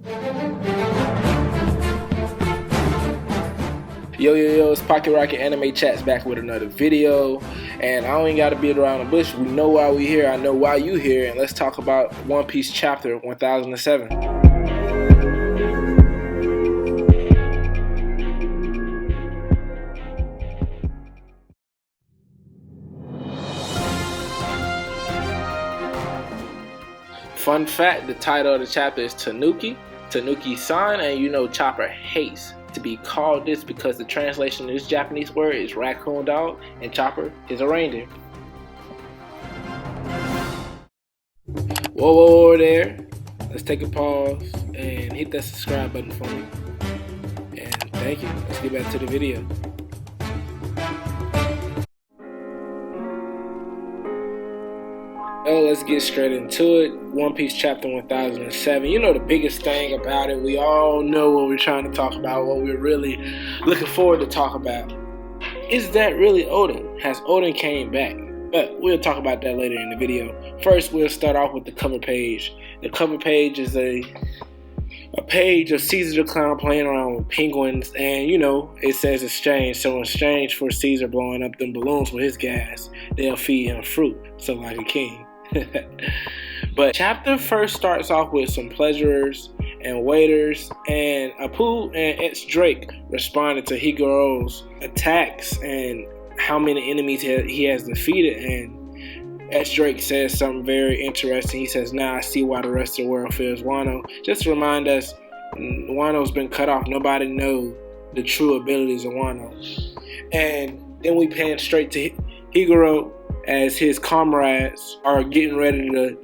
Yo, it's Pockett Rockett Anime Chats back with another video, and I don't even gotta beat around the bush. We know why we here, I know why you here, and let's talk about One Piece chapter 1007. Fun fact, the title of the chapter is Tanuki-san, and you know Chopper hates to be called this because the translation of this Japanese word is raccoon dog, and Chopper is a reindeer. Whoa there. Let's take a pause and hit that subscribe button for me. And thank you. Let's get back to the video. Oh, let's get straight into it. One Piece chapter 1007. You know the biggest thing about it, we all know what we're trying to talk about, what we're really looking forward to talk about. Is that really Oden? Has Oden came back? But we'll talk about that later in the video. First, we'll start off with the cover page. The cover page is a page of Caesar the Clown playing around with penguins, and you know, it says exchange. So in exchange for Caesar blowing up them balloons with his gas, they'll feed him fruit, so like a king. But chapter first starts off with some pleasurers and waiters, and Apu and X Drake responded to Higuro's attacks and how many enemies he has defeated. And X Drake says something very interesting. He says, "Now I see why the rest of the world fears Wano." Just to remind us, Wano's been cut off. Nobody knows the true abilities of Wano. And then we pan straight to Higuro as his comrades are getting ready to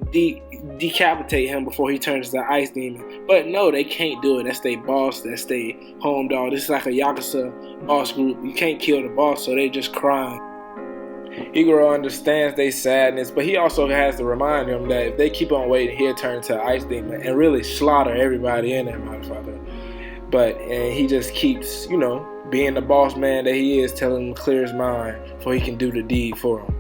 decapitate him before he turns to the Ice Demon. But no, they can't do it. That's their boss. That's their home dog. This is like a Yakuza boss group. You can't kill the boss, so they just crying. Higuro understands their sadness, but he also has to remind them that if they keep on waiting, he'll turn to an Ice Demon and really slaughter everybody in that motherfucker. And he just keeps, you know, being the boss man that he is, telling him to clear his mind before he can do the deed for him.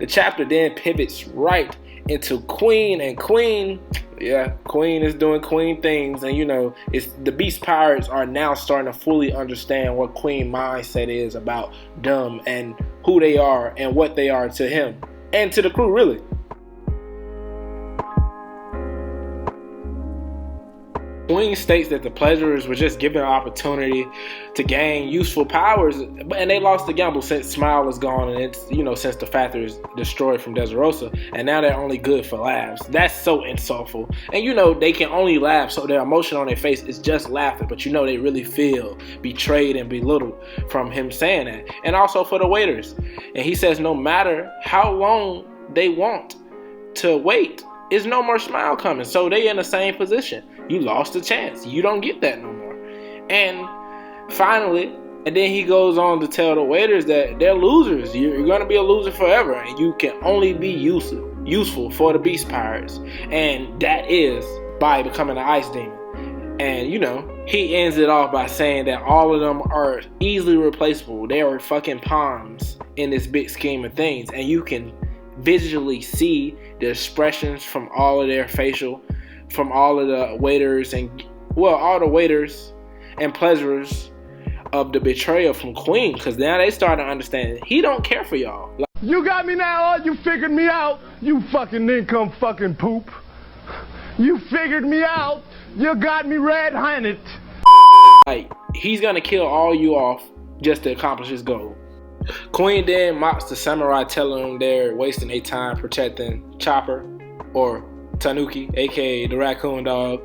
The chapter then pivots right into Queen, and Queen is doing Queen things, and you know, it's the Beast Pirates are now starting to fully understand what Queen mindset is about them and who they are and what they are to him and to the crew, really. Queen states that the pleasurers were just given an opportunity to gain useful powers, and they lost the gamble since Smile is gone, and it's, you know, since the Factor is destroyed from Dressrosa, and now they're only good for laughs. That's so insultful. And you know, they can only laugh, so their emotion on their face is just laughter, but you know they really feel betrayed and belittled from him saying that. And also for the waiters. And he says no matter how long they want to wait, is no more Smile coming, so they in the same position. You lost the chance. You don't get that no more. And finally, and then he goes on to tell the waiters that they're losers. You're going to be a loser forever, and you can only be useful for the Beast Pirates, and that is by becoming an Ice Demon. And you know, he ends it off by saying that all of them are easily replaceable. They are fucking pawns in this big scheme of things, and you can visually see the expressions from all of their facial, from all of the waiters and, well, all the waiters and pleasurers of the betrayal from Queen, because now they start to understand he don't care for y'all. Like, you got me now, you figured me out, you fucking nincompoop fucking poop. You figured me out, you got me red-handed. Like, he's gonna kill all you off just to accomplish his goal. Queen then mocks the samurai, telling them they're wasting their time protecting Chopper, or Tanuki, aka the raccoon dog.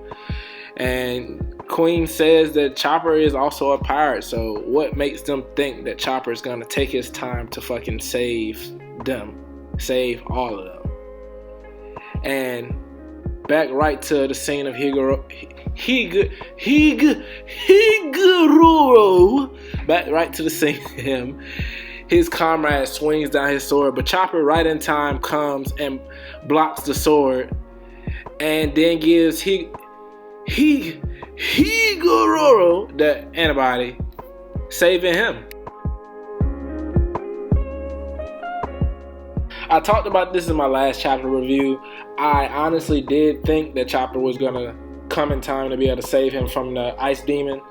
And Queen says that Chopper is also a pirate, so what makes them think that Chopper is gonna take his time to fucking save them, save all of them? And back right to the scene of Higuro, back right to the scene of him. His comrade swings down his sword, but Chopper right in time comes and blocks the sword, and then gives Higuro the antibody, saving him. I talked about this in my last chapter review. I honestly did think that Chopper was gonna come in time to be able to save him from the ice demon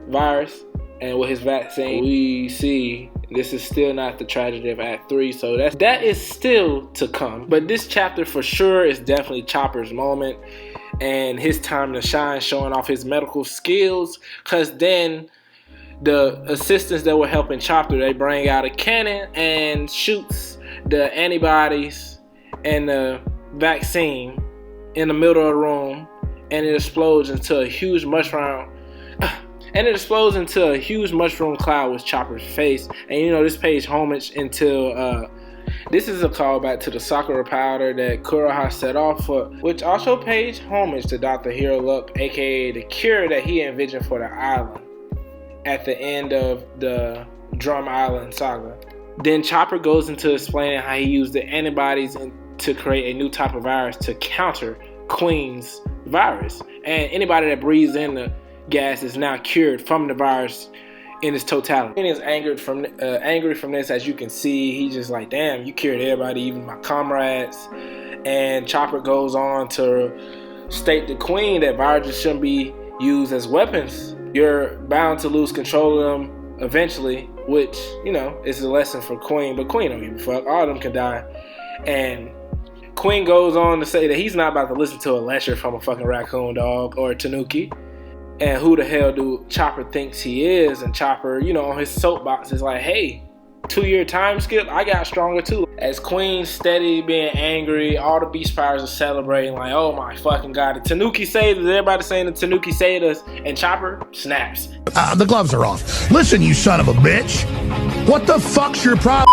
virus. And with his vaccine, we see this is still not the tragedy of Act 3, so that is still to come. But this chapter for sure is definitely Chopper's moment and his time to shine, showing off his medical skills, because then the assistants that were helping Chopper, they bring out a cannon and shoots the antibodies and the vaccine in the middle of the room, and it explodes into a huge mushroom. And it explodes into a huge mushroom cloud with Chopper's face. And you know, this pays homage until this is a callback to the Sakura powder that Kuroha set off for, which also pays homage to Dr. Hero Luck, aka the cure that he envisioned for the island at the end of the Drum Island saga. Then Chopper goes into explaining how he used the antibodies to create a new type of virus to counter Queen's virus. And anybody that breathes in the gas is now cured from the virus in its totality. He is angry from this, as you can see. He's just like, damn, you cured everybody, even my comrades. And Chopper goes on to state to Queen that viruses shouldn't be used as weapons. You're bound to lose control of them eventually, which, you know, is a lesson for Queen. But Queen don't give a fuck. All of them can die. And Queen goes on to say that he's not about to listen to a lecture from a fucking raccoon dog or a tanuki. And who the hell do Chopper thinks he is? And Chopper, you know, on his soapbox is like, hey, 2-year time skip, I got stronger too. As Queen steady being angry, all the Beast Powers are celebrating like, oh my fucking god, the Tanuki saved us. Everybody saying the Tanuki saved us. And Chopper snaps. The gloves are off. Listen, you son of a bitch. What the fuck's your problem?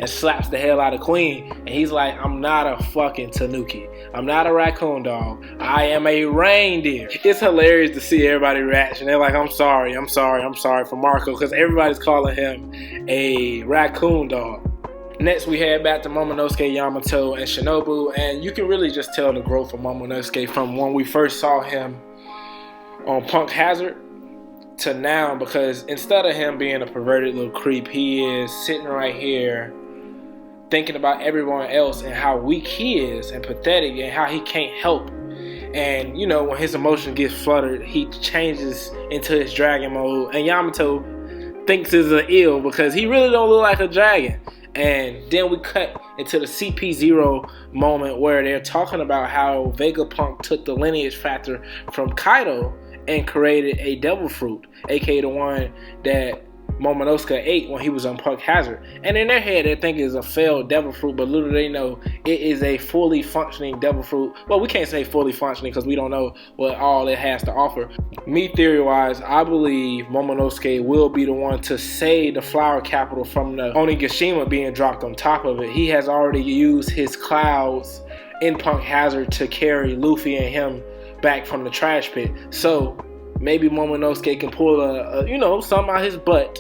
And slaps the hell out of Queen. And he's like, I'm not a fucking Tanuki. I'm not a raccoon dog. I am a reindeer. It's hilarious to see everybody reaction. They're like, I'm sorry for Marco, because everybody's calling him a raccoon dog. Next, we head back to Momonosuke, Yamato, and Shinobu. And you can really just tell the growth of Momonosuke from when we first saw him on Punk Hazard to now, because instead of him being a perverted little creep, he is sitting right here thinking about everyone else and how weak he is and pathetic and how he can't help. And you know, when his emotion gets fluttered, he changes into his dragon mode, and Yamato thinks it's an ill because he really don't look like a dragon. And then we cut into the CP0 moment where they're talking about how Vegapunk took the lineage factor from Kaido and created a devil fruit, aka the one that Momonosuke ate when he was on Punk Hazard. And in their head, they think it's a failed devil fruit, but little they know it is a fully functioning devil fruit. Well, we can't say fully functioning because we don't know what all it has to offer. Me, theory-wise, I believe Momonosuke will be the one to save the flower capital from the Onigashima being dropped on top of it. He has already used his clouds in Punk Hazard to carry Luffy and him back from the trash pit. So maybe Momonosuke can pull something out his butt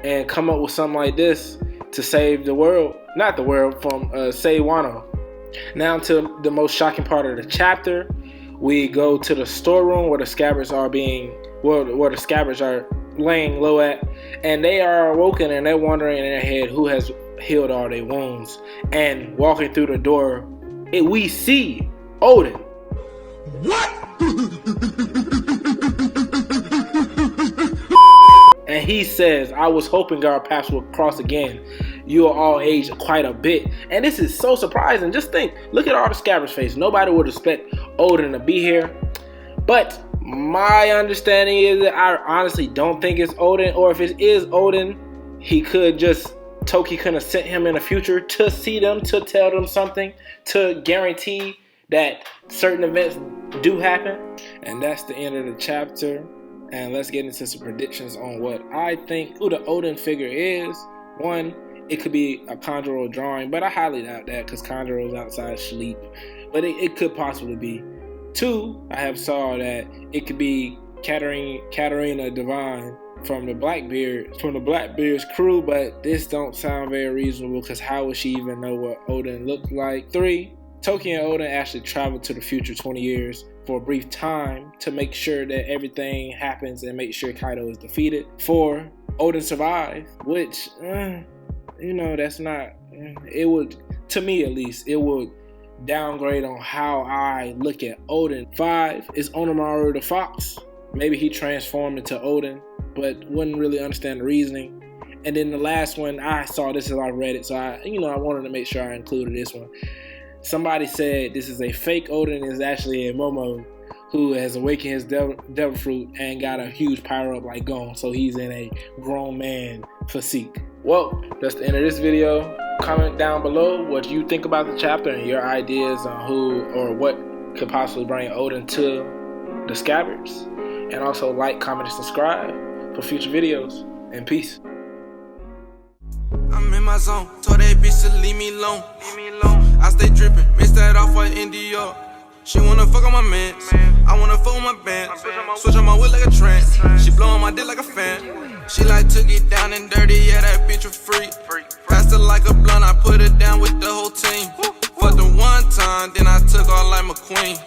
and come up with something like this to save the world. Not the world, from save Wano. Now to the most shocking part of the chapter. We go to the storeroom where the scabbards are laying low at, and they are awoken and they're wondering in their head who has healed all their wounds. And walking through the door, we see Oden. What? And he says, I was hoping our paths would cross again. You are all aged quite a bit. And this is so surprising. Just think, look at all the Scabbard's face. Nobody would expect Oden to be here. But my understanding is that I honestly don't think it's Oden. Or if it is Oden, Toki could have sent him in the future to see them, to tell them something, to guarantee that certain events do happen. And that's the end of the chapter. And let's get into some predictions on what I think who the Oden figure is. One, it could be a Kanjuro drawing, but I highly doubt that because Kanjuro's outside sleep. But it could possibly be. Two, I have saw that it could be Katarina Devine from the Blackbeard's crew, but this don't sound very reasonable because how would she even know what Oden looked like? Three, Toki and Oden actually traveled to the future 20 years for a brief time to make sure that everything happens and make sure Kaido is defeated. 4, Oden survived, which, that's not, it would, to me at least, it would downgrade on how I look at Odin. 5 is Orochimaru the Fox. Maybe he transformed into Odin, but wouldn't really understand the reasoning. And then the last one, I saw this as I read it, so I wanted to make sure I included this one. Somebody said this is a fake Odin, is actually a Momo who has awakened his devil fruit and got a huge power up like Gon, so he's in a grown man physique. Well, that's the end of this video. Comment down below what you think about the chapter and your ideas on who or what could possibly bring Odin to the Scabbards. And also like, comment, and subscribe for future videos. And peace. I'm in my zone, told that bitch to leave me alone. I stay drippin', mix that off for India. She wanna fuck on my mans, I wanna fuck on my bands. Switch on my whip like a trance, she blowin' my dick like a fan. She like took it down and dirty, yeah, that bitch a freak. Passed her like a blunt, I put her down with the whole team. Fucked her one time, then I took all like McQueen.